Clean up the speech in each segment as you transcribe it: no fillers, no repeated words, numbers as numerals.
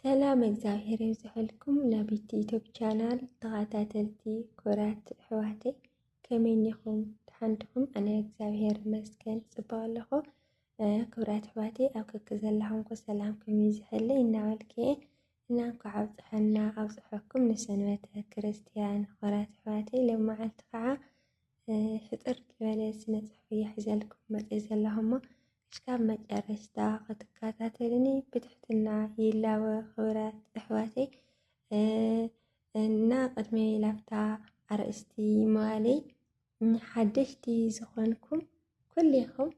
ሰላም እግዚአብሔር ይብዛሕልኩም ናብቲ ዩቲዩብ ቻናል ተኸታተልቲ ኩራት ኣሕዋተይ ከመይ ኢኹም ተሓንድኹም? ኣነ እግዚአብሔር ይመስገን ጽቡቕ ኣለኹ። ኩራት ኣሕዋተይ ኣብ ከከ ዘለኹምኩ ሰላምኩም ይብዛሕለይ እናበልከ እና እንኳዕ ኣብፅሐና ኣብፅሐኩም ንሰንበተ ክርስቲያን ኩራት ኣሕዋተይ ለመዓልቲ ከዓ ፍጥር ዝበለ ስነ ጽሑፍ እየ ሒዘልኩም መፅእ ዘለኹ እሞ እስካብ መጨረሽታ ክትከታተሉኒ ብትሕትና ይላወ ኩራት ኣሕዋተይ እና ቅድሚ ላፍታ ኣርእስቲ መዋለይ ሓደሽቲ ዝኾንኩም ኩልኹም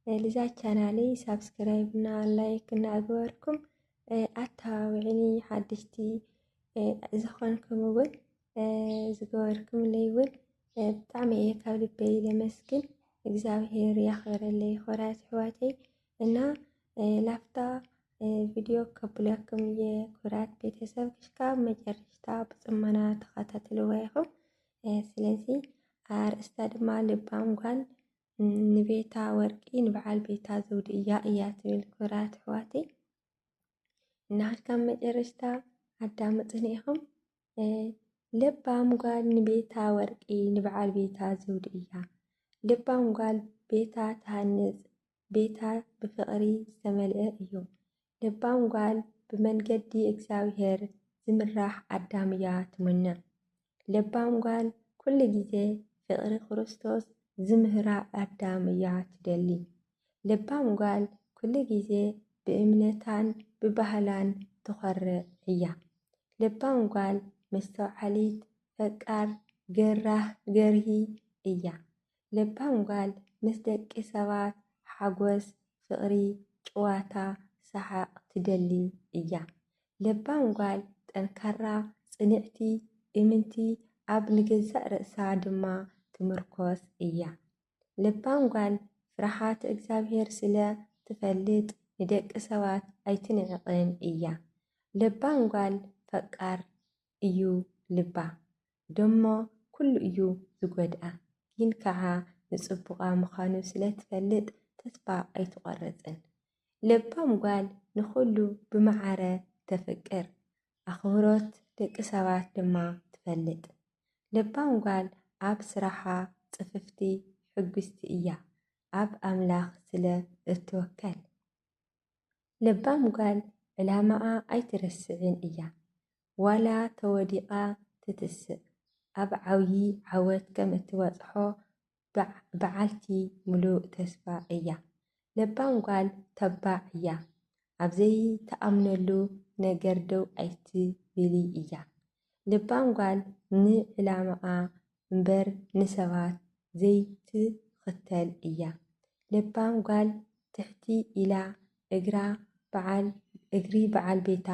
ልዛ ቻናለይ ሳብስክራይብ እና ላይክ እና ግበርኩም ኣተባብዕኒ ሓደሽቲ ዝኾንኩም እውን ዝገበርኩም ለይውን ብጣዕሚ እየ ካብ ልበይ ለመስግን እግዚአብሔር ያኽብረለይ ኩራት ኣሕዋተይ እና ላፍታ ቪድዮ ከብለኩም የኩራት ቤተሰብ ክሽካብ መጨረሽታ ብጽሞና ተኸታተልዋ ኢኹም። ስለዚ ኣርእስታ ድማ ልባም ጓል ንቤታ ወርቂ ንበዓል ቤታ ዘውዲ እያ ትብል ኩራት ኣሕዋተይ እና ክሽካብ መጨረሽታ ኣዳምፅኒ ኢኹም። ልባም ጓል ንቤታ ወርቂ ንበዓል ቤታ ዘውዲ እያ ልባም ጓል ቤታ ትሃንጽ ቤታ ብፍቕሪ ዝተመልአ እዩ። ልባም ጓል ብመንገዲ እግዚአብሔር ዝምራሕ ኣዳም እያ ትምነ። ልባም ጓል ኩሉ ግዜ ፍቕሪ ክርስቶስ ዝምህራ ኣዳም እያ ትደሊ። ልባም ጓል ኩሉ ግዜ ብእምነታን ብባህላን ትኸርዕ እያ። ልባም ጓል መስተውዓሊት ፈቃር ገራህ ገርሂ እያ። ልባም ጓል ምስ ደቂ ሰባት ሓጎስ ፍቕሪ ጨዋታ ሰሓቕ ትደሊ እያ። ልባም ጓል ጠንካራ ጽንዕቲ እምንቲ ኣብ ንገዛእ ርእሳ ድማ ትምርኮስ እያ። ልባም ጓል ፍርሃት እግዚአብሔር ስለ ትፈልጥ ንደቂ ሰባት ኣይትንዕቕን እያ። ልባም ጓል ፈቃር እዩ ልባ ደሞ ኩሉ እዩ ዝጐድኣ ግን ከዓ ንጽቡቓ ምዃኑ ስለ ትፈልጥ ተስፋ ኣይትቖርጽን። ልባም ጓል ንኹሉ ብመዓረ ተፍቅር ኣኽብሮት ደቂ ሰባት ድማ ትፈልጥ። ልባም ጓል ኣብ ስራሓ ጽፍፍቲ ሕጉስቲ እያ ኣብ ኣምላኽ ስለ እትወከል። ልባም ጓል ዕላማኣ ኣይትረስዕን እያ ዋላ ተወዲቓ ትትስእ ኣብ ዓብዪ ዓወት ከም እትበጽሖ በዓልቲ ሙሉእ ተስፋ እያ። ልባም ጓል ተባዕ እያ ኣብ ዘይተኣምነሉ ነገር ደው ኣይትብሊ እያ። ልባም ጓል ንዕላማኣ እምበር ንሰባት ዘይትኽተል እያ። ልባም ጓል ትሕቲ ኢላ እግሪ በዓል ቤታ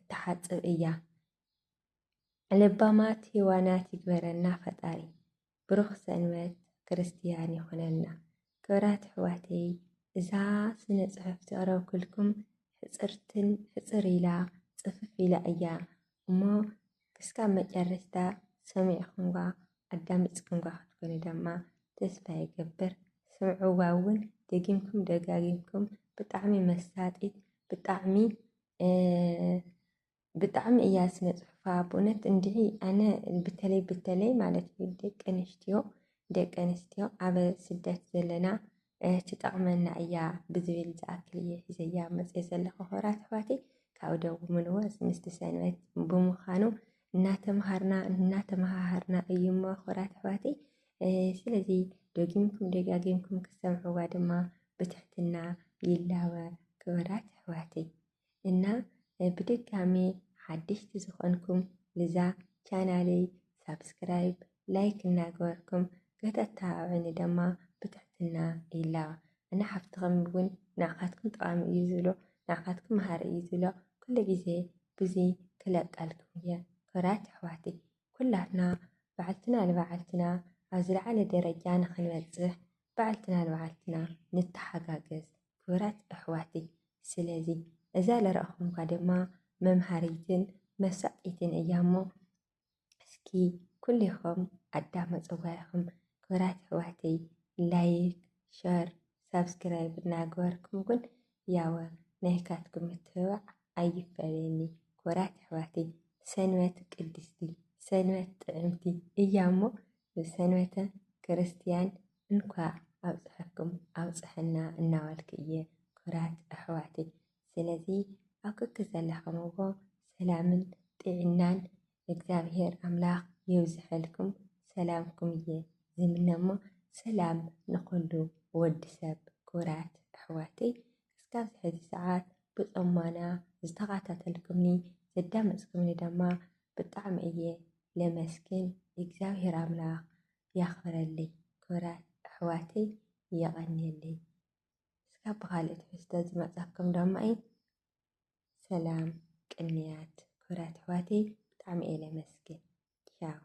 እትሓጽብ እያ። ልባማት ሔዋናት ይግበረና ፈጣሪ። ብሩኽ ሰንበት ክርስቲያን ይኹነና። ኩራት ኣሕዋተይ እዛ ስነ ጽሑፍ ዘቕረብኩልኩም ሕፅር ኢላ ጽፍፍ ኢላ እያ እሞ ክስካብ መጨረሽታ ሰሚዕኹምዋ ኣዳሚፅኩምዋ ክትኮኑ ድማ ተስፋ ይገብር። ስምዕዋ እውን ደጊምኩም ደጋጊምኩም ብጣዕሚ መሳጢት ብጣዕሚ እያ ስነ ጽሑፋ ብእውነት እንድዒ ኣነ በተለይ ማለት እዩ ደቂ ኣንስትዮ ኣብ ስደት ዘለና ትጠቕመና እያ ብዝብል ዝኣክል እየ ሒዘያ መፅእ ዘለኹ ኩራት ኣሕዋተይ። ካብ ደጉምንዎ ምስቲ ሰንበት ብምዃኑ እናተመሃሃርና እዩ እሞ ኩራት ኣሕዋተይ። ስለዚ ደጊምኩም ደጋጊምኩም ክሰምዕዋ ድማ ብትሕትና ይላወ ኩራት ኣሕዋተይ እና ብድጋሚ ሓደሽቲ ዝኾንኩም ልዛ ቻናለይ ሳብስክራይብ ላይክ እናገበርኩም ከተተባብዕኒ ድማ ብትሕትና ይላወ። እና ሓፍትኸም እውን ንዓኻትኩም ጠቓሚ እዩ ዝብሎ ንዓኻትኩም መሃሪ እዩ ዝብሎ ኩሉ ግዜ ብዙይ ክለቃልኩም እየ ኩራት ኣሕዋተይ። ኩላትና በዓልትና ንበዓልትና ኣብ ዝለዓለ ደረጃ ንኽንበጽሕ በዓልትና ንበዓልትና ንተሓጋገዝ ኩራት ኣሕዋተይ። ስለዚ እዛ ለረአኹምካ ድማ መምሃሪትን መሳጢትን እያ እሞ እስኪ ኩልኹም ኣዳመፅዋ ኢኹም ኩራት ኣሕዋተይ። ላይክ ሸር ሳብስክራይብ እናገበርኩም ግን ያወ ናይካትኩም ምትብባዕ ኣይፈለየኒ ክቡራት ኣሕዋተይ ሰንበት ቅድስቲ ሰንበት ጥዕምቲ እያ እሞ ሰንበተ ክርስቲያን እንኳ ኣውፅሐኩም ኣውፅሐና እናበልክ እየ ክቡራት ኣሕዋተይ። ስለዚ ኣብ ክክ ዘለኹምዎ ሰላምን ጥዕናን እግዚአብሔር ኣምላኽ ይውዝሐልኩም። ሰላምኩም እየ ዝምነ እሞ ሰላም ንኩሉ ወዲ ሰብ ክቡራት ኣሕዋተይ። እስካብ ሕዚ ሰዓት ብፅሞና ዝተኸታተልኩምኒ ዘዳመፅኩምኒ ድማ ብጣዕሚ እየ ለመስግን። እግዚአብሔር ኣምላኽ ያኽብረልይ ክቡራት ኣሕዋተይ ይቐኒየልይ። እስካብ ብኻልእ ትሕዝቶ ዝመፀኩም ድማ ሰላም ቅንያት ክቡራት ኣሕዋተይ ብጣዕሚ እየ ለመስግን። ቻው